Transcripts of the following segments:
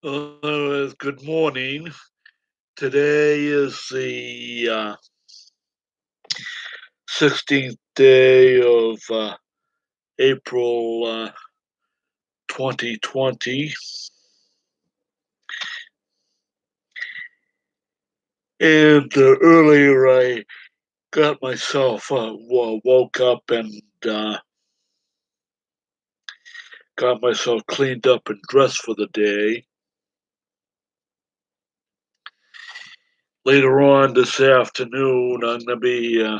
Good morning. Today is the 16th day of April 2020. And earlier I got myself, woke up and uh, got myself cleaned up and dressed for the day. Later on this afternoon, I'm going to be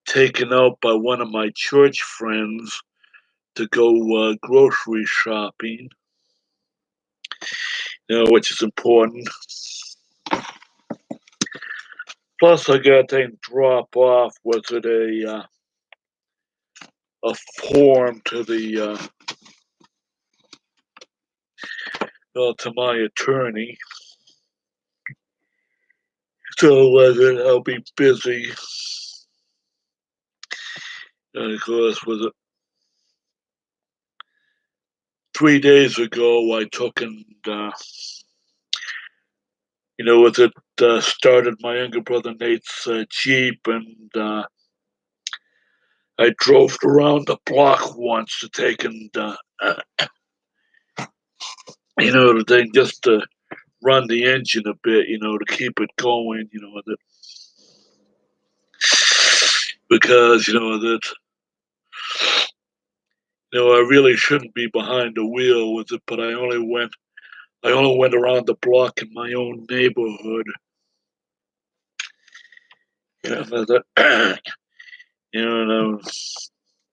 taken out by one of my church friends to go grocery shopping, which is important. Plus, I got to drop off was it a form to the to my attorney. So I'll be busy. And of course, was it 3 days ago? I took and was it started my younger brother Nate's Jeep, and I drove around the block once to take and the thing just to run the engine a bit, to keep it going, because that I really shouldn't be behind the wheel with it, but I only went around the block in my own neighborhood. That and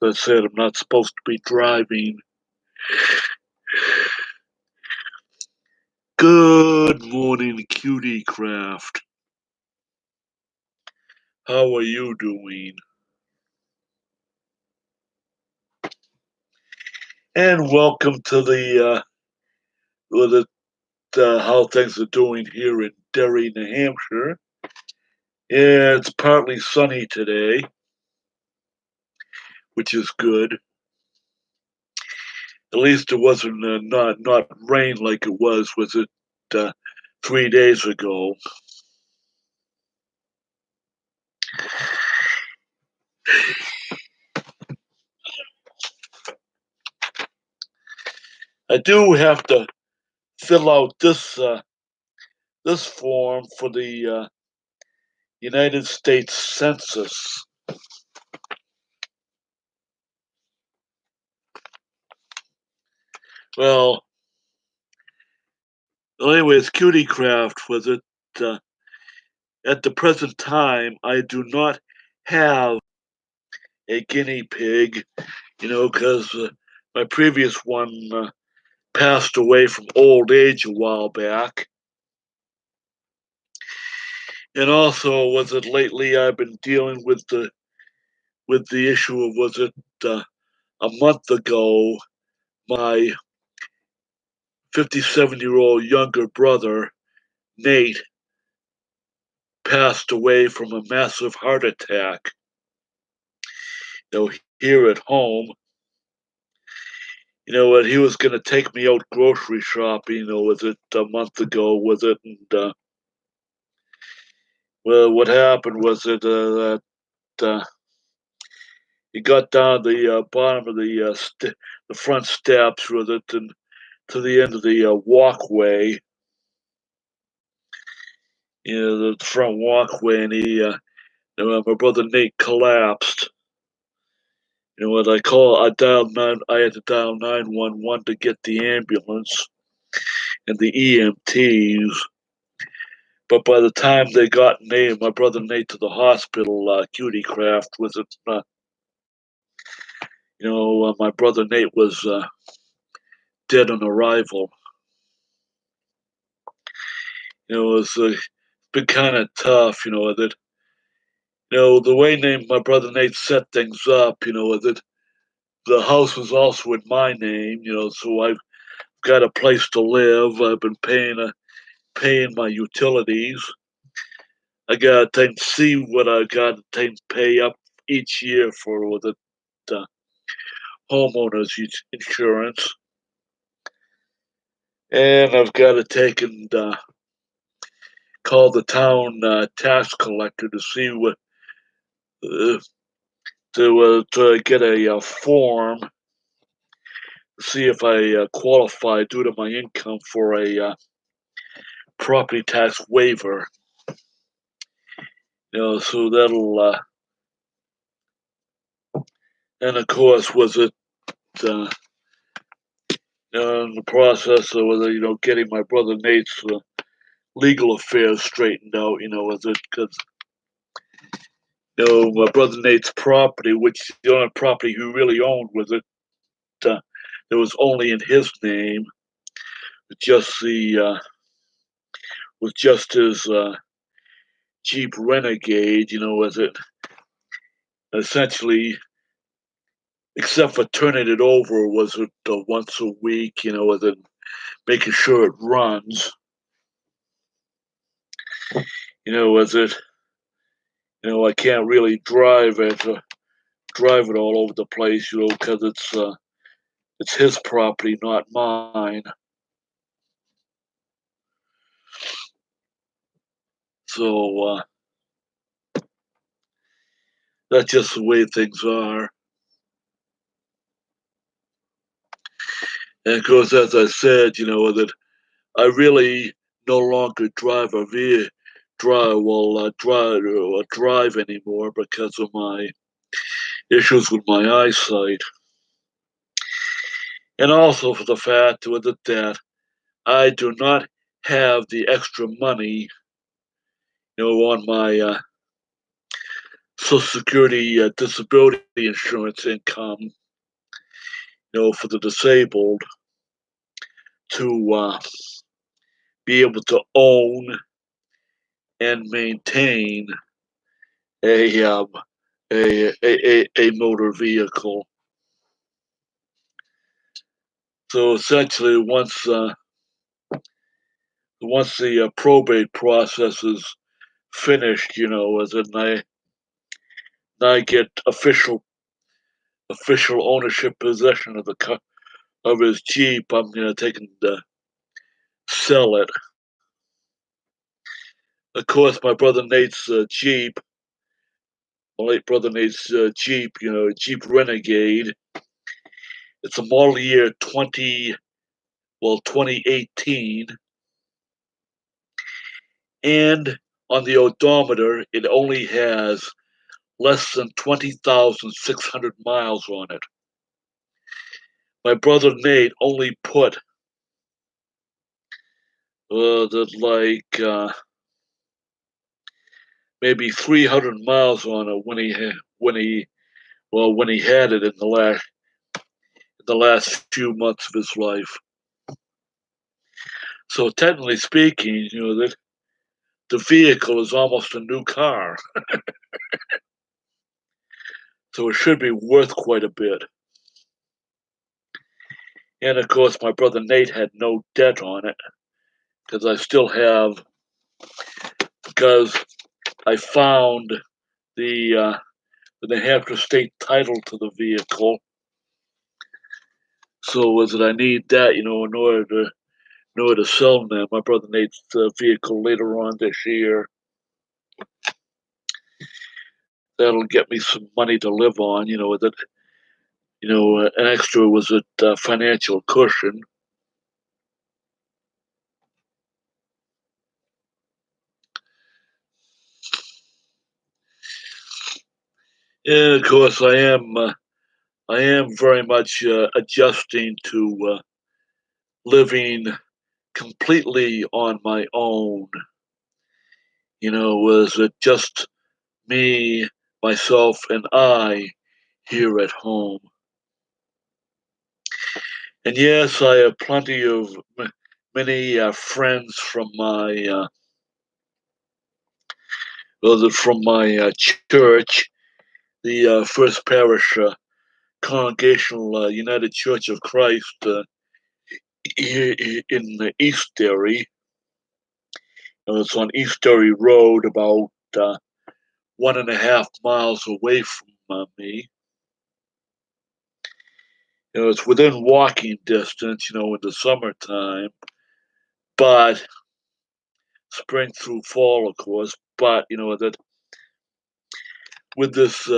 I said I'm not supposed to be driving. Good morning, cutie craft. How are you doing? And welcome to how things are doing here in Derry, New Hampshire. Yeah, it's partly sunny today, which is good. At least it wasn't not rain like it was it 3 days ago. I do have to fill out this form for the United States Census. Well, anyways, cutie craft was it. Uh, at the present time, I do not have a guinea pig, because my previous one passed away from old age a while back. And also, was it lately I've been dealing with the issue of was it a month ago my 57-year-old younger brother Nate passed away from a massive heart attack. Here at home. What he was going to take me out grocery shopping. Was it a month ago? Was it? And well, what happened was that he got down the bottom of the front steps with it, and to the end of the walkway. The front walkway, and my brother Nate collapsed. What I dialed nine. I had to dial 911 to get the ambulance and the EMTs. But by the time they got my brother Nate to the hospital, cutie craft was it. My brother Nate was dead on arrival. It's been kind of tough. That the way my brother Nate set things up. That the house was also in my name. So I've got a place to live. I've been paying my utilities. I got to see what I got to pay up each year for the homeowners insurance. and I've got to take and call the town tax collector to see what uh, to get a form to see if I qualify due to my income for a property tax waiver. So that'll and of course was it uh, in the process of getting my brother Nate's legal affairs straightened out. Was it because my brother Nate's property, which the only property he really owned was it that was only in his name, just the was just his Jeep Renegade. Was it essentially, except for turning it over, was it once a week? Was it making sure it runs? Was it? I can't really drive it all over the place. Because it's his property, not mine. So that's just the way things are. And of course, as I said, that I really no longer drive anymore because of my issues with my eyesight, and also for the fact with it that I do not have the extra money, on my Social Security disability insurance income, for the disabled to be able to own and maintain a a motor vehicle. So essentially, once the probate process is finished, as in I get official ownership possession of of his Jeep, I'm gonna take and sell it. Of course, my brother Nate's Jeep, my late brother Nate's Jeep, Jeep Renegade. It's a model year 2018, and on the odometer, it only has less than 20,600 miles on it. My brother Nate only put maybe 300 miles on it when he had it in the last few months of his life. So technically speaking, that the vehicle is almost a new car, so it should be worth quite a bit. And of course, my brother Nate had no debt on it because because I found the New Hampshire state title to the vehicle. So was it I need that, in order to sell my brother Nate's vehicle later on this year. That'll get me some money to live on, with it, an extra was a financial cushion. And of course, I am very much adjusting to living completely on my own. Was it just me, myself, and I here at home? And yes, I have plenty of many friends from my church, the First Parish Congregational United Church of Christ here in East Derry. It's on East Derry Road, about 1.5 miles away from me. It's within walking distance, in the summertime. but spring through fall, of course. But that with this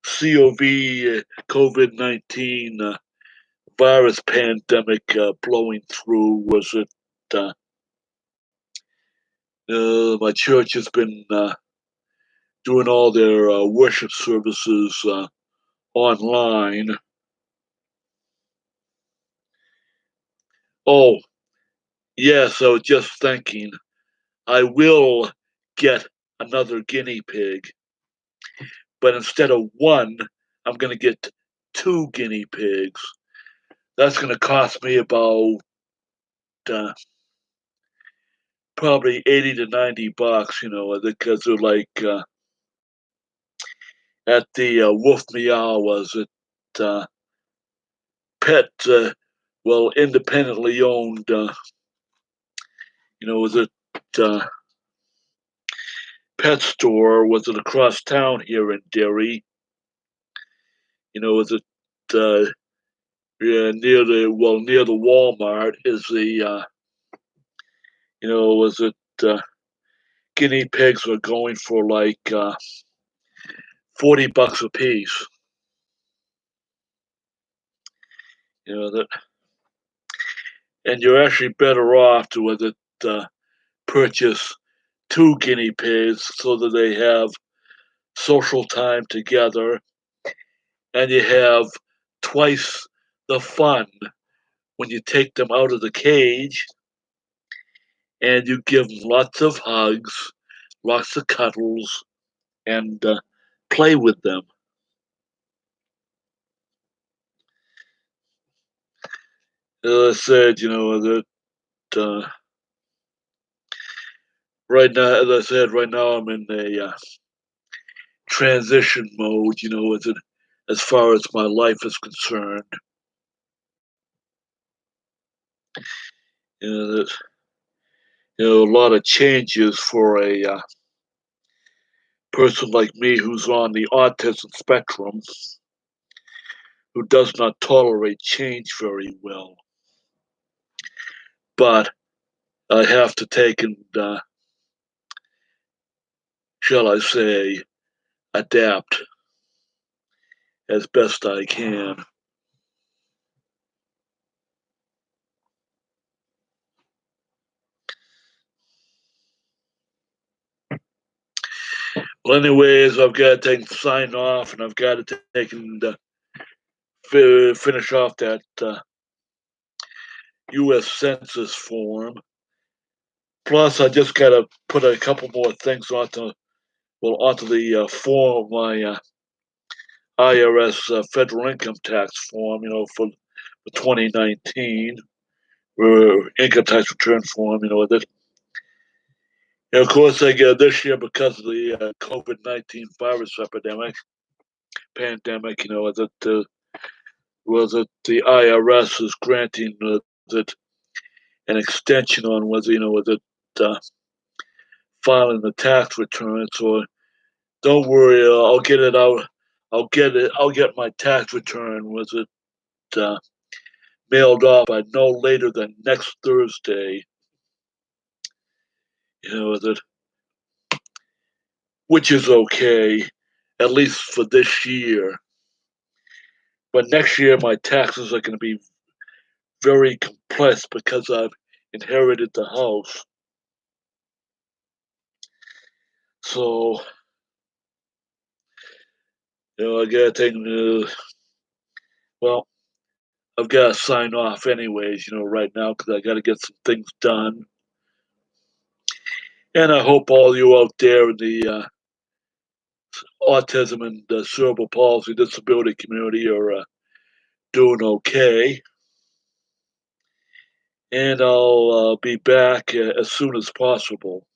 COVID-19 virus pandemic blowing through, was it? My church has been doing all their worship services online. Oh, yes, I was just thinking, I will get another guinea pig, but instead of one, I'm going to get two guinea pigs. That's going to cost me about uh, probably 80 to 90 bucks, because they're like at the Wolf Meow, was it pet, well, independently owned, was it uh, pet store, was it across town here in Derry? Was it uh, yeah, near the Walmart is the was it guinea pigs were going for like $40 a piece. That, and you're actually better off to with it purchase two guinea pigs so that they have social time together, and you have twice the fun when you take them out of the cage and you give them lots of hugs, lots of cuddles, and play with them. As I said, that right now, as I said, right now I'm in a transition mode. As far as my life is concerned. That a lot of changes for a person like me who's on the autism spectrum, who does not tolerate change very well. But I have to take and, shall I say, adapt as best I can. Well, anyways, I've got to take sign off, and I've got to take and finish off that U.S. Census form. Plus, I just got to put a couple more things onto the form of my IRS federal income tax form, for 2019 income tax return form, that. And of course, I get this year because of the COVID-19 virus pandemic, that was that the IRS is granting that an extension on whether with it filing the tax return. So don't worry, I'll get it out. I'll get it. I'll get my tax return. Was it mailed off by no later than next Thursday? That, which is okay, at least for this year. But next year, my taxes are going to be very complex because I've inherited the house. So, I gotta take, well, I've got to sign off anyways, right now because I got to get some things done. And I hope all you out there in the autism and cerebral palsy disability community are doing okay. And I'll be back as soon as possible.